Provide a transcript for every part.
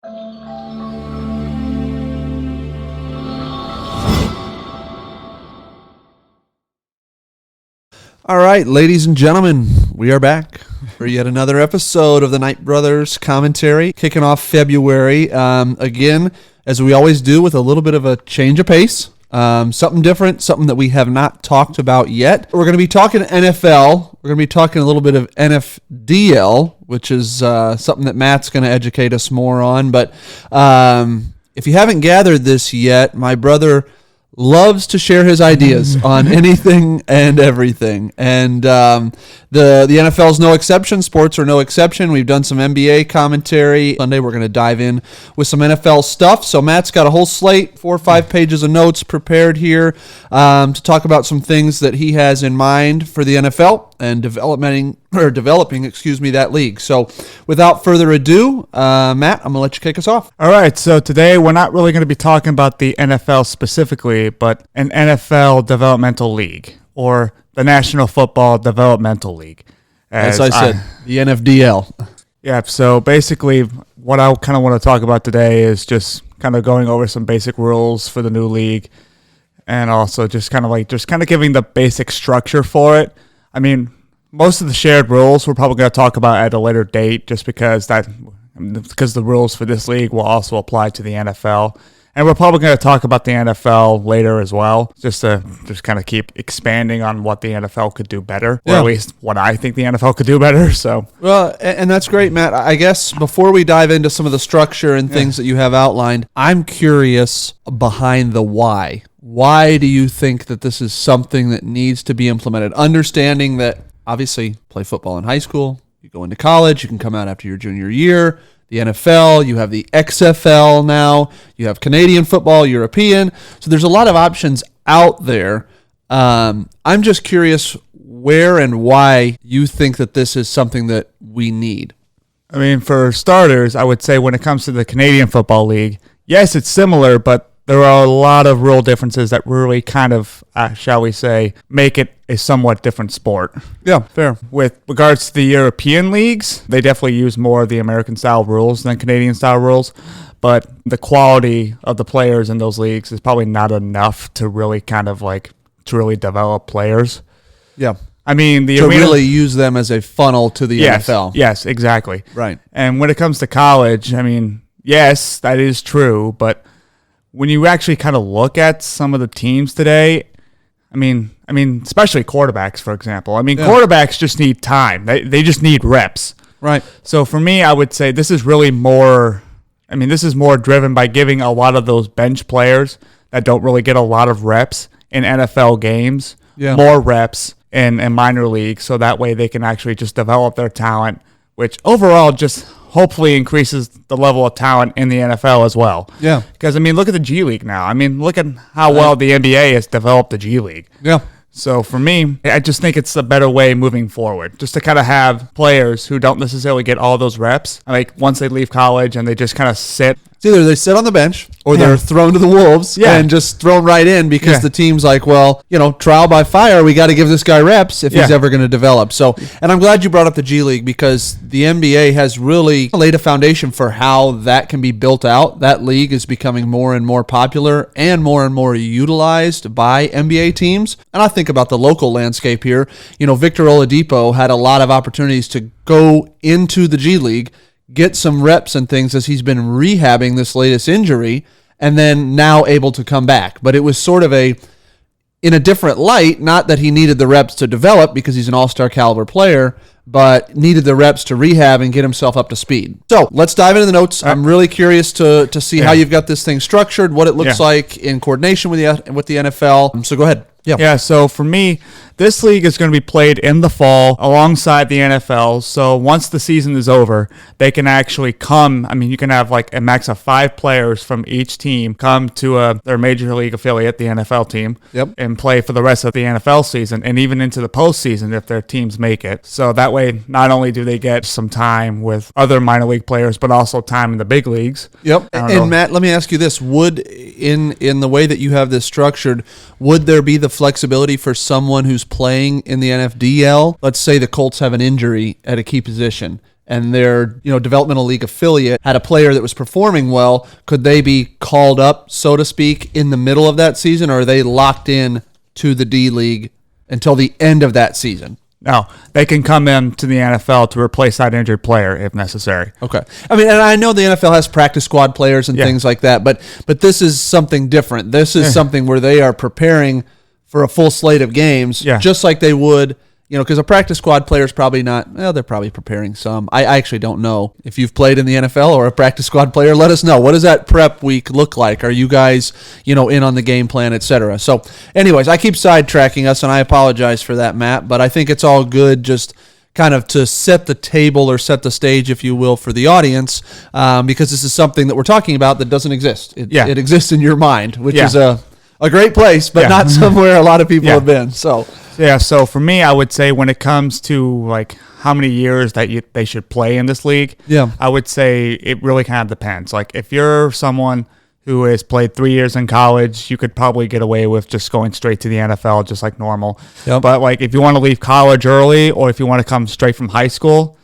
All right, ladies and gentlemen, we are back for yet another episode of the Knight Brothers Commentary, kicking off February. Again, as we always do, with a little bit of a change of pace, something different, something that we have not talked about yet. We're going to be talking NFL. We're going to be talking a little bit of NFDL, which is something that Matt's going to educate us more on. But if you haven't gathered this yet, my brother loves to share his ideas on anything and everything. And the NFL is no exception. Sports are no exception. We've done some NBA commentary. Sunday, we're going to dive in with some NFL stuff. So Matt's got a whole slate, 4 or 5 pages of notes prepared here to talk about some things that he has in mind for the NFL and developing that league. So without further ado, Matt, I'm going to let you kick us off. All right, so today we're not really going to be talking about the NFL specifically, but an NFL Developmental League, or the National Football Developmental League. As I said, the NFDL. Yeah, so basically what I kind of want to talk about today is just kind of going over some basic rules for the new league, and also just kind of giving the basic structure for it. I mean, most of the shared rules we're probably going to talk about at a later date, just because the rules for this league will also apply to the NFL. And we're probably going to talk about the NFL later as well, just to kind of keep expanding on what the NFL could do better, or at least what I think the NFL could do better. So, well, and that's great, Matt. I guess before we dive into some of the structure and things that you have outlined, I'm curious behind the why. Why do you think that this is something that needs to be implemented? Understanding that obviously play football in high school, you go into college, you can come out after your junior year. The NFL, you have the XFL now, you have Canadian football, European. So there's a lot of options out there. I'm just curious where and why you think that this is something that we need. I mean, for starters, I would say when it comes to the Canadian Football League, yes, it's similar, but there are a lot of real differences that really kind of, shall we say, make it a somewhat different sport. Yeah, fair. With regards to the European leagues, they definitely use more of the American-style rules than Canadian-style rules, but the quality of the players in those leagues is probably not enough to really to really develop players. Yeah. I mean, really use them as a funnel to the NFL. Yes, exactly. Right. And when it comes to college, I mean, yes, that is true, but when you actually kind of look at some of the teams today, I mean, especially quarterbacks, for example. I mean, quarterbacks just need time. They just need reps. Right. So for me, I would say this is more driven by giving a lot of those bench players that don't really get a lot of reps in NFL games more reps in minor leagues, so that way they can actually just develop their talent, which overall just hopefully increases the level of talent in the NFL as well. Yeah. Because, I mean, look at the G League now. I mean, look at how well the NBA has developed the G League. Yeah. So for me, I just think it's a better way moving forward, just to kind of have players who don't necessarily get all those reps, like once they leave college and they just kind of sit. It's either they sit on the bench or they're thrown to the wolves and just thrown right in because the team's like, well, trial by fire, we got to give this guy reps if he's ever going to develop. So, and I'm glad you brought up the G League because the NBA has really laid a foundation for how that can be built out. That league is becoming more and more popular and more utilized by NBA teams. And I think about the local landscape here. Victor Oladipo had a lot of opportunities to go into the G League, get some reps and things as he's been rehabbing this latest injury, and then now able to come back. But it was sort of in a different light, not that he needed the reps to develop because he's an all-star caliber player, but needed the reps to rehab and get himself up to speed. So let's dive into the notes. I'm really curious to see how you've got this thing structured, what it looks like in coordination with the NFL. So go ahead. Yeah, so for me, this league is going to be played in the fall alongside the NFL. So once the season is over, they can actually come. I mean, you can have like a max of 5 players from each team come to their major league affiliate, the NFL team, and play for the rest of the NFL season and even into the postseason if their teams make it. So that way, not only do they get some time with other minor league players, but also time in the big leagues. Yep. And Matt, let me ask you this. Would, in the way that you have this structured, would there be the flexibility for someone who's playing in the NFDL? Let's say the Colts have an injury at a key position and their developmental league affiliate had a player that was performing well, could they be called up, so to speak, in the middle of that season, or are they locked in to the D League until the end of that season? No, they can come in to the NFL to replace that injured player if necessary. Okay. I mean, and I know the NFL has practice squad players and things like that, but this is something different. This is something where they are preparing for a full slate of games, just like they would, because a practice squad player is probably not, they're probably preparing some. I actually don't know. If you've played in the NFL or a practice squad player, let us know. What does that prep week look like? Are you guys, in on the game plan, et cetera? So anyways, I keep sidetracking us, and I apologize for that, Matt, but I think it's all good just kind of to set the table or set the stage, if you will, for the audience, because this is something that we're talking about that doesn't exist. It exists in your mind, which is a great place, but not somewhere a lot of people have been. So for me, I would say when it comes to like how many years that they should play in this league, I would say it really kind of depends. Like if you're someone who has played 3 years in college, you could probably get away with just going straight to the NFL just like normal. But like if you want to leave college early, or if you want to come straight from high school,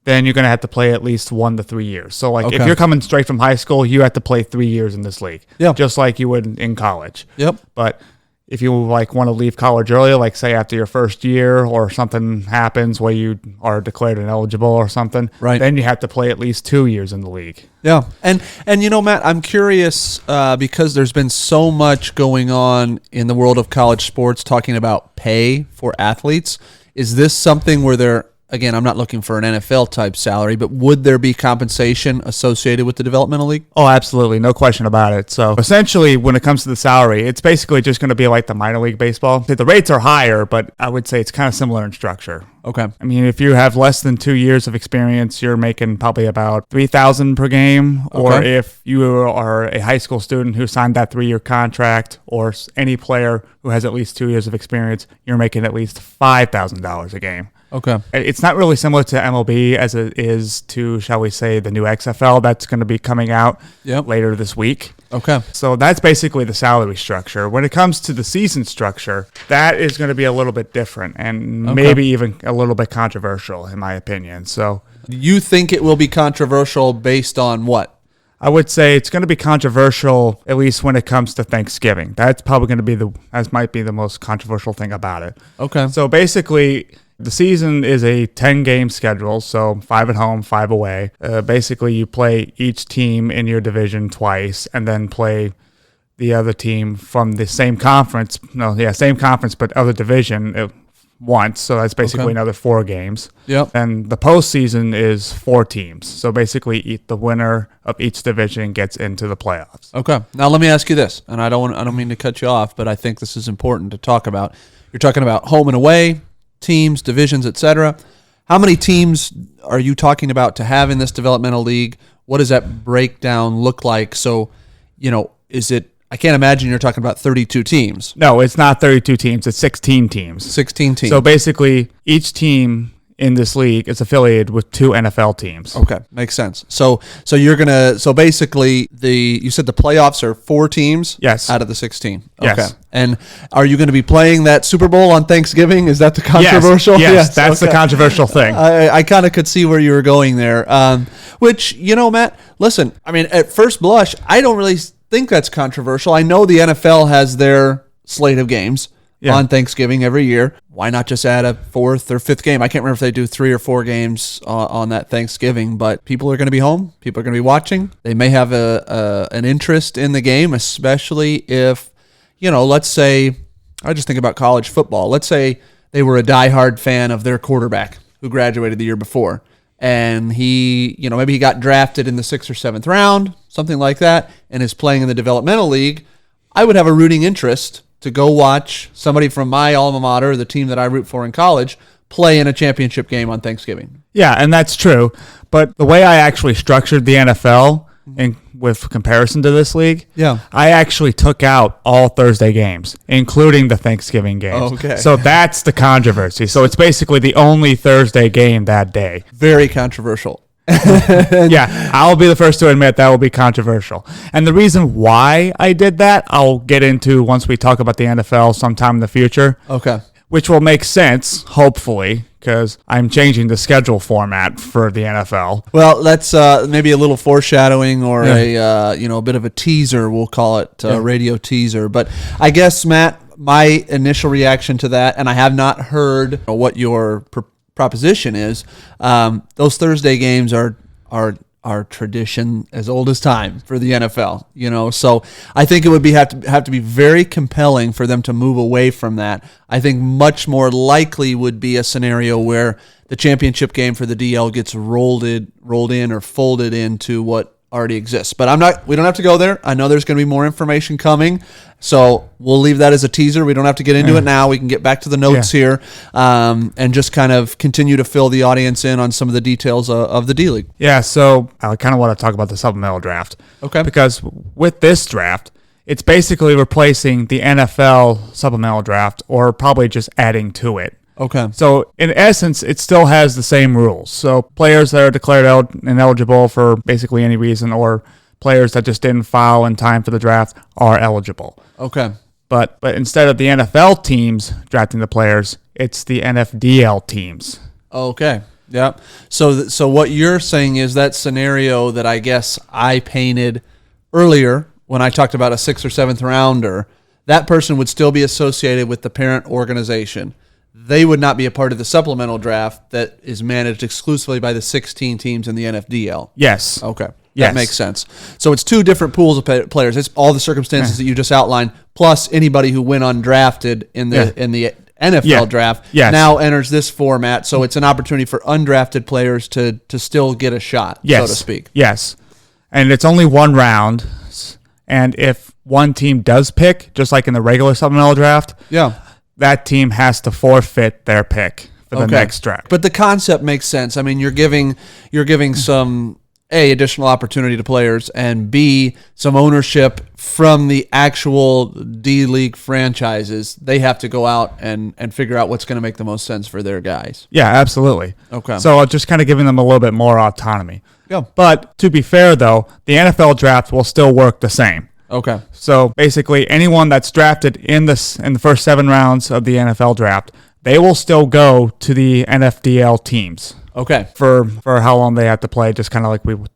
then you're going to have to play at least 1 to 3 years. So like if you're coming straight from high school, you have to play 3 years in this league, just like you would in college. But if you like want to leave college early, like say after your first year or something happens where you are declared ineligible or something, then you have to play at least 2 years in the league. And Matt, I'm curious because there's been so much going on in the world of college sports talking about pay for athletes. Is this something where they're, again, I'm not looking for an NFL type salary, but would there be compensation associated with the developmental league? Oh, absolutely. No question about it. So essentially, when it comes to the salary, it's basically just going to be like the minor league baseball. The rates are higher, but I would say it's kind of similar in structure. Okay. I mean, if you have less than 2 years of experience, you're making probably about $3,000 per game. Or if you are a high school student who signed that 3-year contract, or any player who has at least 2 years of experience, you're making at least $5,000 a game. Okay. It's not really similar to MLB as it is to, shall we say, the new XFL that's going to be coming out later this week. Okay. So that's basically the salary structure. When it comes to the season structure, that is going to be a little bit different and maybe even a little bit controversial, in my opinion. So you think it will be controversial based on what? I would say it's going to be controversial, at least when it comes to Thanksgiving. That's probably going to be that might be the most controversial thing about it. Okay. So basically, the season is a 10-game schedule, so 5 at home, 5 away. Basically, you play each team in your division twice, and then play the other team from the same conference. Same conference, but other division once. So that's basically another 4 games. And the postseason is 4 teams. So basically, the winner of each division gets into the playoffs. Okay. Now let me ask you this, and I don't mean to cut you off, but I think this is important to talk about. You're talking about home and away teams, divisions, etc. How many teams are you talking about to have in this developmental league? What does that breakdown look like? So, is it, I can't imagine you're talking about 32 teams. No, it's not 32 teams. It's 16 teams. 16 teams. So basically, each team in this league is affiliated with 2 NFL teams. Okay, makes sense. So basically you said the playoffs are 4 teams? Yes. Out of the 16. Yes. Okay. And are you going to be playing that Super Bowl on Thanksgiving? Is that the controversial? Yes, that's the controversial thing. I kind of could see where you were going there. Which, Matt, listen, I mean, at first blush, I don't really think that's controversial. I know the NFL has their slate of games on Thanksgiving every year. Why not just add a 4th or 5th game? I can't remember if they do 3 or 4 games on that Thanksgiving, but people are going to be home. People are going to be watching. They may have an interest in the game, especially if, let's say, I just think about college football. Let's say they were a diehard fan of their quarterback who graduated the year before, and he, maybe he got drafted in the 6th or 7th round, something like that, and is playing in the developmental league. I would have a rooting interest to go watch somebody from my alma mater, the team that I root for in college, play in a championship game on Thanksgiving. Yeah, and that's true. But the way I actually structured the NFL with comparison to this league, I actually took out all Thursday games, including the Thanksgiving games. Okay. So that's the controversy. So it's basically the only Thursday game that day. Very controversial. Yeah, I'll be the first to admit that will be controversial. And the reason why I did that, I'll get into once we talk about the NFL sometime in the future. Okay. which will make sense, hopefully, because I'm changing the schedule format for the NFL. Well, that's maybe a little foreshadowing or a bit of a teaser, we'll call it, radio teaser. But I guess, Matt, my initial reaction to that, and I have not heard what your proposition is, those Thursday games are tradition as old as time for the NFL, so I think it would have to be very compelling for them to move away from that. I think much more likely would be a scenario where the championship game for the DL gets rolled in or folded into what already exists. But we don't have to go there. I know there's going to be more information coming, so we'll leave that as a teaser. We don't have to get into it now. We can get back to the notes here and just kind of continue to fill the audience in on some of the details of the D-League. Yeah, so I kind of want to talk about the supplemental draft. Okay. Because with this draft, it's basically replacing the NFL supplemental draft or probably just adding to it. Okay. So in essence, it still has the same rules. So players that are declared ineligible for basically any reason, or players that just didn't file in time for the draft, are eligible. Okay. But instead of the NFL teams drafting the players, it's the NFDL teams. Okay. Yeah. So what you're saying is that scenario that I guess I painted earlier when I talked about a 6th or 7th rounder, that person would still be associated with the parent organization. They would not be a part of the supplemental draft that is managed exclusively by the 16 teams in the NFDL. Yes. Okay. Yes. That makes sense. So it's two different pools of players. It's all the circumstances that you just outlined, plus anybody who went undrafted in the NFL draft now enters this format. So it's an opportunity for undrafted players to still get a shot, so to speak. Yes. And it's only one round. And if one team does pick, just like in the regular supplemental draft, that team has to forfeit their pick for the next draft. But the concept makes sense. I mean, you're giving some A, additional opportunity to players, and B, some ownership from the actual D-League franchises. They have to go out and figure out what's going to make the most sense for their guys. Yeah, absolutely. Okay. So just kind of giving them a little bit more autonomy. Yeah. But to be fair, though, the NFL draft will still work the same. Okay. So basically, anyone that's drafted in the first 7 rounds of the NFL draft, they will still go to the NFDL teams. Okay. For how long they have to play, just kind of like we were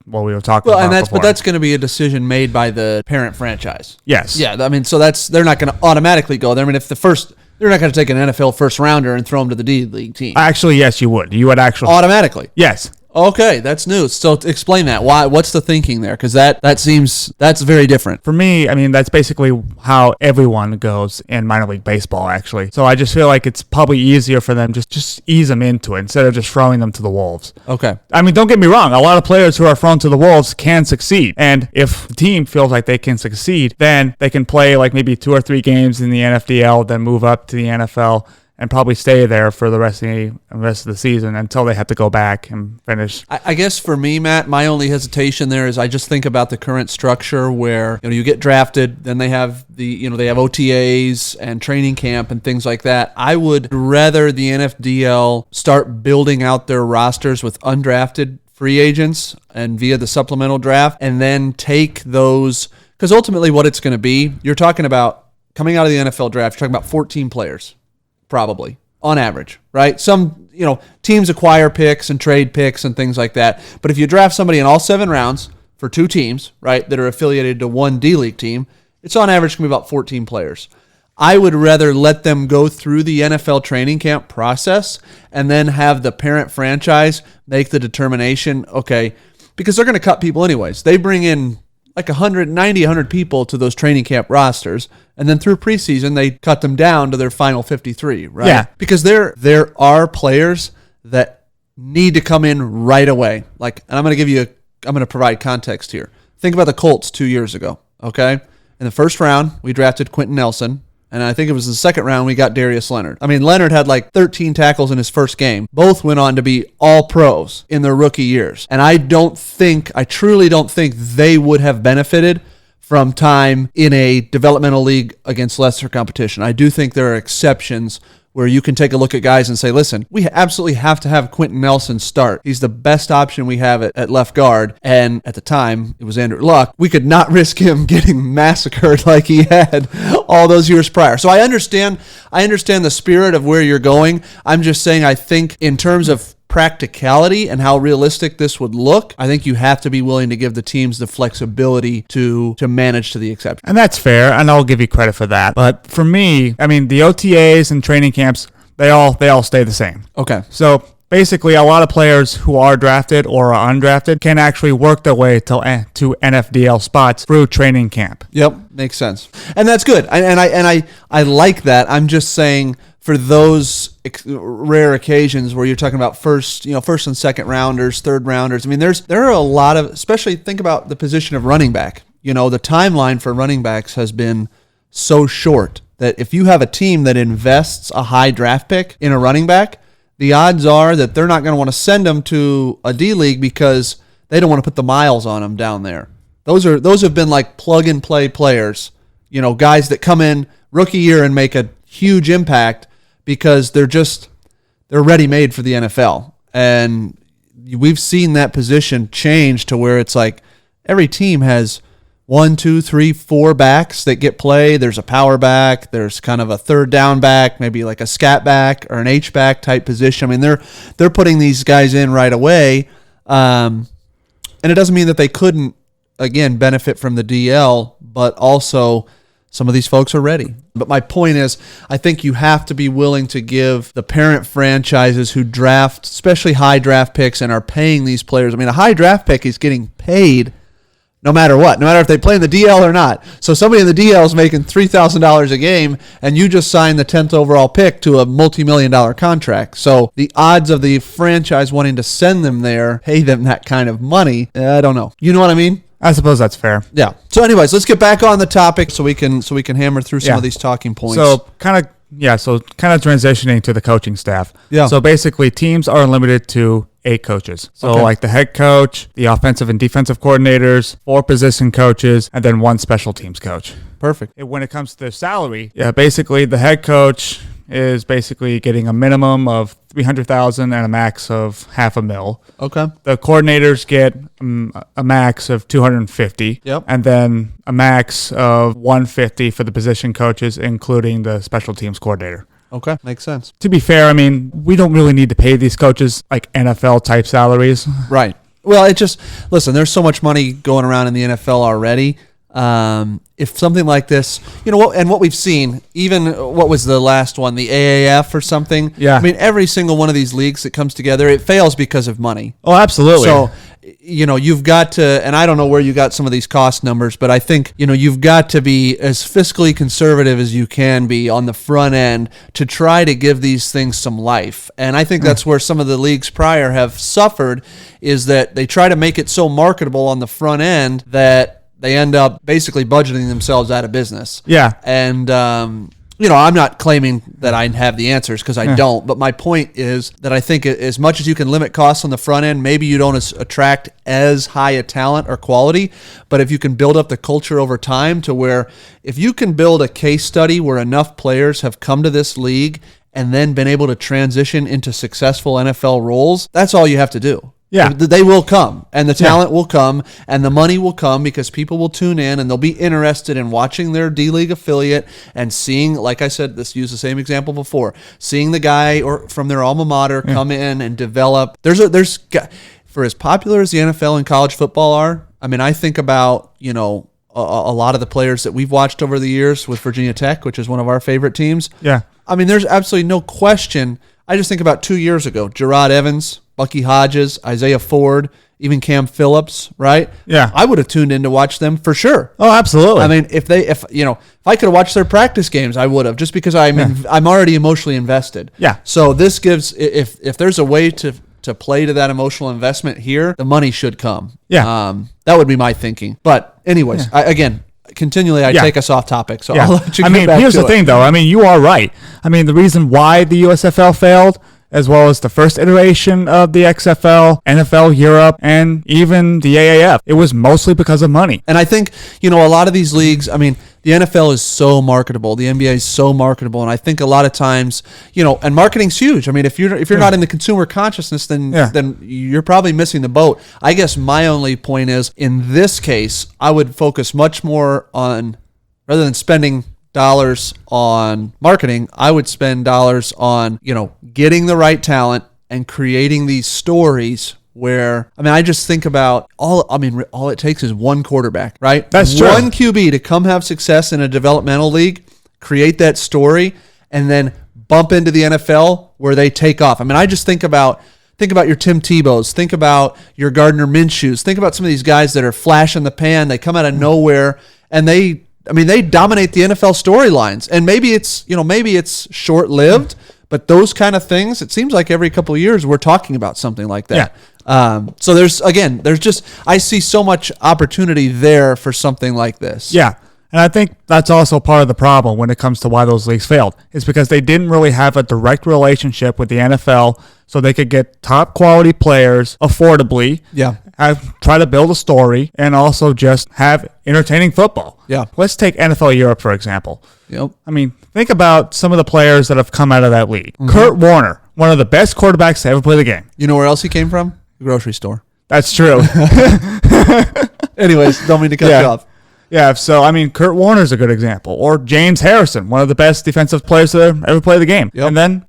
talking about before. But that's going to be a decision made by the parent franchise. Yes. Yeah. I mean, so they're not going to automatically go there. I mean, they're not going to take an NFL first rounder and throw him to the D-League team. Actually, yes, you would. You would actually automatically. Yes. Okay, that's new. So explain that. Why? What's the thinking there? Because that's very different. For me, I mean, that's basically how everyone goes in minor league baseball, actually. So I just feel like it's probably easier for them just ease them into it instead of just throwing them to the wolves. Okay. I mean, don't get me wrong. A lot of players who are thrown to the wolves can succeed. And if the team feels like they can succeed, then they can play like maybe 2 or 3 games in the NFDL, then move up to the NFL, and probably stay there for the rest of the season until they have to go back and finish. I guess for me, Matt, my only hesitation there is I just think about the current structure where you get drafted, then they have they have OTAs and training camp and things like that. I would rather the NFDL start building out their rosters with undrafted free agents and via the supplemental draft, and then take those, because ultimately what it's going to be, you're talking about coming out of the NFL draft, you're talking about 14 players. Probably on average, right? Some, teams acquire picks and trade picks and things like that. But if you draft somebody in all 7 rounds for 2 teams, right, that are affiliated to one D-League team, it's on average going to be about 14 players. I would rather let them go through the NFL training camp process and then have the parent franchise make the determination, okay, because they're going to cut people anyways. They bring in like 100 people to those training camp rosters, and then through preseason, they cut them down to their final 53, right? Yeah. Because there are players that need to come in right away. And I'm going to provide context here. Think about the Colts 2 years ago, okay? In the first round, we drafted Quentin Nelson, and I think it was the second round we got Darius Leonard. I mean, Leonard had like 13 tackles in his first game. Both went on to be all pros in their rookie years. And I truly don't think they would have benefited from time in a developmental league against lesser competition. I do think there are exceptions where you can take a look at guys and say, listen, we absolutely have to have Quentin Nelson start. He's the best option we have at left guard. And at the time, it was Andrew Luck. We could not risk him getting massacred like he had all those years prior. So I understand the spirit of where you're going. I'm just saying, I think in terms of practicality and how realistic this would look, I think you have to be willing to give the teams the flexibility to manage to the exception. And that's fair, and I'll give you credit for that. But for me, I mean, the OTAs and training camps, they all stay the same. Okay. So basically, a lot of players who are drafted or are undrafted can actually work their way to NFDL spots through training camp. Yep, makes sense, and that's good. I like that. I'm just saying, for those rare occasions where you're talking about first and second rounders, third rounders. I mean, there are a lot of, especially think about the position of running back. The timeline for running backs has been so short that if you have a team that invests a high draft pick in a running back, the odds are that they're not going to want to send them to a D League because they don't want to put the miles on them down there. Those have been like plug and play players, guys that come in rookie year and make a huge impact because they're ready made for the NFL. And we've seen that position change to where it's like every team has 1, 2, 3, 4 backs that get play. There's a power back. There's kind of a third down back, maybe like a scat back or an H back type position. I mean, they're putting these guys in right away. And it doesn't mean that they couldn't, again, benefit from the DL, but also some of these folks are ready. But my point is, I think you have to be willing to give the parent franchises who draft, especially high draft picks, and are paying these players. I mean, a high draft pick is getting paid no matter what, no matter if they play in the DL or not. So somebody in the DL is making $3,000 a game, and you just signed the 10th overall pick to a multi-million-dollar contract. So the odds of the franchise wanting to send them there, pay them that kind of money, I don't know. You know what I mean? I suppose that's fair. Yeah. So anyways, let's get back on the topic so we can hammer through some of these talking points. So kind of transitioning to the coaching staff. Yeah. So basically, teams are limited to 8 coaches. So like the head coach, the offensive and defensive coordinators, 4 position coaches, and then 1 special teams coach. Perfect. When it comes to salary, basically the head coach is basically getting a minimum of $300,000 and a max of $500,000. Okay. The coordinators get a max of $250,000. Yep. And then a max of $150,000 for the position coaches, including the special teams coordinator. Okay, makes sense. To be fair, I mean, we don't really need to pay these coaches like NFL type salaries. Right. Well, listen, there's so much money going around in the NFL already. If something like this, what we've seen, even what was the last one, the AAF or something? Yeah. I mean, every single one of these leagues that comes together, it fails because of money. Oh, absolutely. So, you've got to, and I don't know where you got some of these cost numbers, but I think, you've got to be as fiscally conservative as you can be on the front end to try to give these things some life. And I think that's where some of the leagues prior have suffered, is that they try to make it so marketable on the front end that they end up basically budgeting themselves out of business. Yeah. And, I'm not claiming that I have the answers because I don't, but my point is that I think as much as you can limit costs on the front end, maybe you don't attract as high a talent or quality, but if you can build up the culture over time to where if you can build a case study where enough players have come to this league and then been able to transition into successful NFL roles, that's all you have to do. Yeah, they will come, and the talent will come, and the money will come because people will tune in and they'll be interested in watching their D-League affiliate and seeing, like I said, let's use the same example before, seeing the guy or from their alma mater come in and develop. There's for as popular as the NFL and college football are, I mean, I think about, a lot of the players that we've watched over the years with Virginia Tech, which is one of our favorite teams. Yeah. I mean, there's absolutely no question. I just think about 2 years ago, Gerard Evans, Bucky Hodges, Isaiah Ford, even Cam Phillips, right? Yeah. I would have tuned in to watch them for sure. Oh, absolutely. I mean, if I could have watched their practice games, I would have, just because I'm already emotionally invested. Yeah. So this gives, if there's a way to play to that emotional investment here, the money should come. Yeah. That would be my thinking. But anyways, continually I take us off topic, so I'll let you get back to it. Here's the thing, though. I mean, you are right. I mean, the reason why the USFL failed as well as the first iteration of the XFL, NFL Europe, and even the AAF. It was mostly because of money. And I think, a lot of these leagues, I mean, the NFL is so marketable. The NBA is so marketable. And I think a lot of times, and marketing's huge. I mean, if you're not in the consumer consciousness, then you're probably missing the boat. I guess my only point is, in this case, I would focus much more on, rather than spending dollars on marketing, I would spend dollars on, getting the right talent and creating these stories where, I just think about all it takes is one quarterback, right? That's true. One QB to come have success in a developmental league, create that story, and then bump into the NFL where they take off. I just think about your Tim Tebow's, think about your Gardner Minshew's, think about some of these guys that are flash in the pan. They come out of nowhere and they dominate the NFL storylines. And maybe it's short-lived, but those kind of things, it seems like every couple of years we're talking about something like that. Yeah. So I see so much opportunity there for something like this. Yeah. And I think that's also part of the problem when it comes to why those leagues failed. It's because they didn't really have a direct relationship with the NFL so they could get top quality players affordably. Yeah. Try to build a story and also just have entertaining football. Yeah. Let's take NFL Europe, for example. Yep. Think about some of the players that have come out of that league. Mm-hmm. Kurt Warner, one of the best quarterbacks to ever play the game. You know where else he came from? The grocery store. That's true. Anyways, don't mean to cut you off. Yeah, so Kurt Warner's a good example, or James Harrison, one of the best defensive players to ever play the game. Yep. And then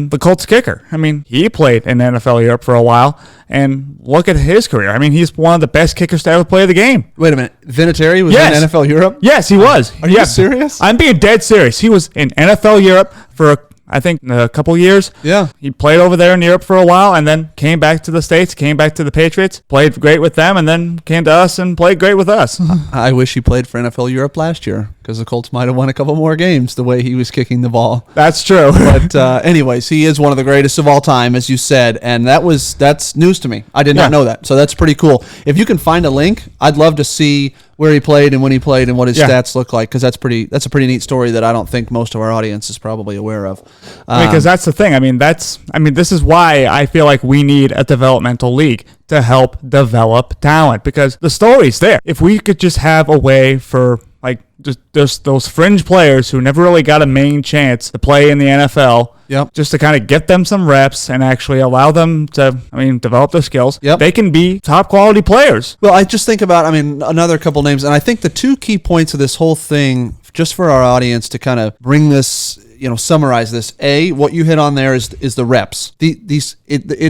the Colts kicker. He played in NFL Europe for a while, and look at his career. He's one of the best kickers to ever play the game. Wait a minute, Vinatieri was in NFL Europe? Yes, he was. Are you serious? I'm being dead serious. He was in NFL Europe for I think a couple years. Yeah. He played over there in Europe for a while and then came back to the States, came back to the Patriots, played great with them, and then came to us and played great with us. I wish he played for NFL Europe last year because the Colts might have won a couple more games the way he was kicking the ball. That's true. But anyways, he is one of the greatest of all time, as you said, and that's news to me. I did not know that, so that's pretty cool. If you can find a link, I'd love to see where he played and when he played and what his stats look like, because that's a pretty neat story that I don't think most of our audience is probably aware of. Because that's the thing. This is why I feel like we need a developmental league to help develop talent, because the story's there. If we could just have a way for just those fringe players who never really got a main chance to play in the NFL, just to kind of get them some reps and actually allow them to, develop their skills, they can be top quality players. Well, I just think about, another couple names, and I think the two key points of this whole thing, just for our audience to kind of bring this, summarize this. What you hit on there is the reps. It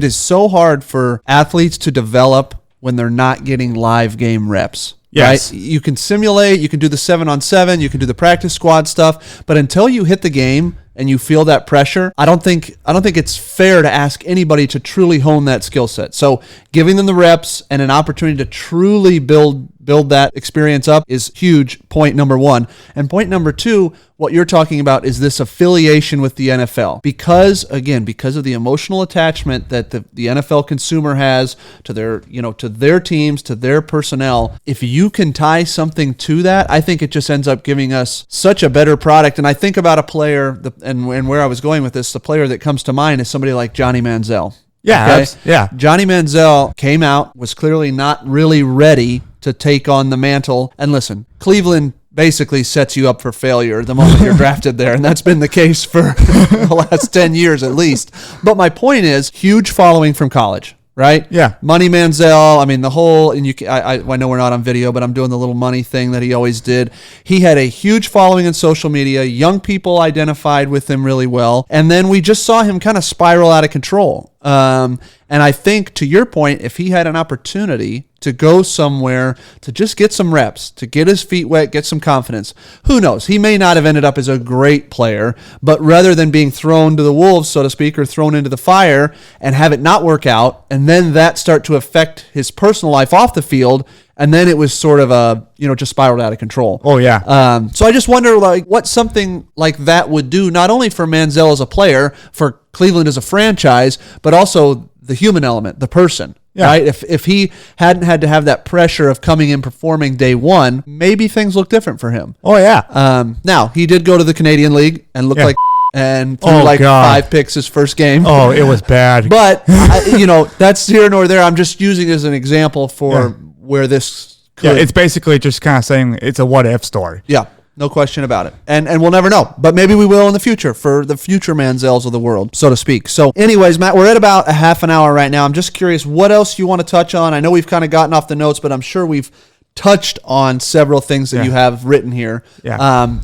is so hard for athletes to develop when they're not getting live game reps. Yes. Right? You can simulate, you can do the 7-on-7, you can do the practice squad stuff, but until you hit the game and you feel that pressure, I don't think it's fair to ask anybody to truly hone that skill set. So giving them the reps and an opportunity to truly build that experience up is huge, point number one. And point number two, what you're talking about is this affiliation with the NFL. Because of the emotional attachment that the NFL consumer has to their teams, to their personnel, if you can tie something to that, I think it just ends up giving us such a better product. And I think about a player, and where I was going with this, the player that comes to mind is somebody like Johnny Manziel. Yeah, okay? Johnny Manziel came out, was clearly not really ready to take on the mantle. And listen, Cleveland basically sets you up for failure the moment you're drafted there, and that's been the case for the last 10 years at least. But my point is, huge following from college, right? Yeah. Money Manziel, the whole, and I know we're not on video, but I'm doing the little money thing that he always did. He had a huge following in social media. Young people identified with him really well. And then we just saw him kind of spiral out of control. And I think, to your point, if he had an opportunity to go somewhere to just get some reps, to get his feet wet, get some confidence, who knows? He may not have ended up as a great player, but rather than being thrown to the wolves, so to speak, or thrown into the fire and have it not work out, and then that start to affect his personal life off the field, and then it was sort of just spiraled out of control. Oh, yeah. So I just wonder, what something like that would do, not only for Manziel as a player, for Cleveland as a franchise, but also the human element, the person. Yeah. Right? If he hadn't had to have that pressure of coming in performing day one, maybe things look different for him. Oh, yeah. Now, he did go to the Canadian League and look like and threw like God. 5 picks his first game. Oh, it was bad. But, that's here nor there. I'm just using it as an example for where this could. Yeah, it's basically just kind of saying it's a what-if story. Yeah, no question about it. And we'll never know. But maybe we will in the future for the future Manziels of the world, so to speak. So anyways, Matt, we're at about a half an hour right now. I'm just curious what else you want to touch on. I know we've kind of gotten off the notes, but I'm sure we've touched on several things that you have written here. Yeah.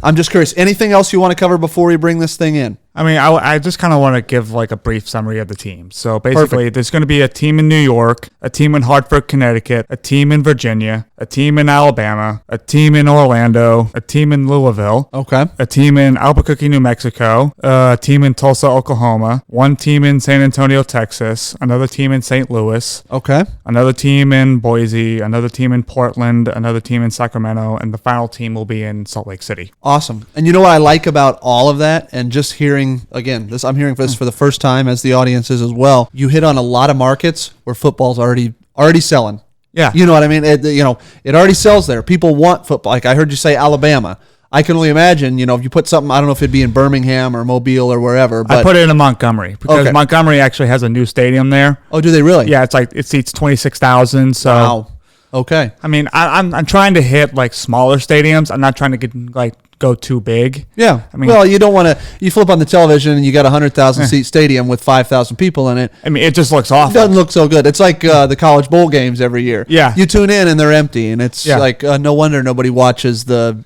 I'm just curious. Anything else you want to cover before we bring this thing in? I mean, I just kind of want to give like a brief summary of the team. So basically, there's going to be a team in New York, a team in Hartford, Connecticut, a team in Virginia, a team in Alabama, a team in Orlando, a team in Louisville, Okay. a team in Albuquerque, New Mexico, a team in Tulsa, Oklahoma, one team in San Antonio, Texas, another team in St. Louis, Okay. another team in Boise, another team in Portland, another team in Sacramento, and the final team will be in Salt Lake City. Awesome. And you know what I like about all of that, and just hearing, again, I'm hearing this for the first time, as the audience is as well. You hit on a lot of markets where football's already selling. Yeah. You know what I mean? It already sells there. People want football. Like I heard you say Alabama. I can only imagine, if you put something, I don't know if it'd be in Birmingham or Mobile or wherever. But I put it in Montgomery because Montgomery actually has a new stadium there. Oh, do they really? Yeah, it seats 26,000. So wow. Okay. I mean, I'm trying to hit like smaller stadiums. I'm not trying to go too big. Yeah. I mean, well, you don't want to. You flip on the television and you got a 100,000 seat stadium with 5,000 people in it. I mean, it just looks awful. It doesn't look so good. It's like the college bowl games every year. Yeah. You tune in and they're empty, and it's like no wonder nobody watches the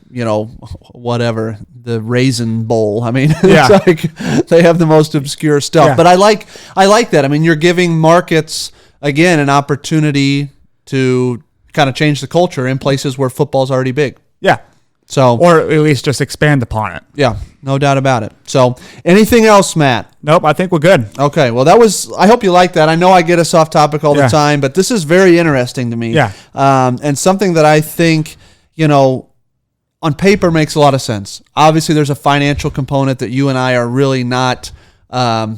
whatever the Raisin Bowl. I mean, it's like they have the most obscure stuff. Yeah. But I like that. I mean, you're giving markets again an opportunity to kind of change the culture in places where football's already big. Yeah. So, or at least just expand upon it. Yeah, no doubt about it. So, anything else, Matt? Nope, I think we're good. Okay, well, I hope you like that. I know I get us off topic all the time, but this is very interesting to me. Yeah. And something that I think, on paper makes a lot of sense. Obviously, there's a financial component that you and I are really not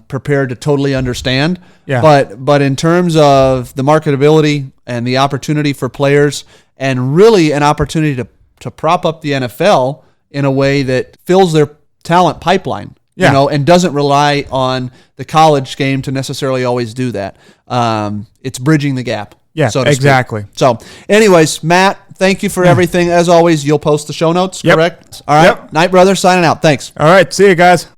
prepared to totally understand. Yeah. But in terms of the marketability and the opportunity for players, and really an opportunity to prop up the NFL in a way that fills their talent pipeline, and doesn't rely on the college game to necessarily always do that. It's bridging the gap. Yeah, so to exactly. speak. So anyways, Matt, thank you for everything. As always, you'll post the show notes, correct? All right. Yep. Night Brother signing out. Thanks. All right. See you guys.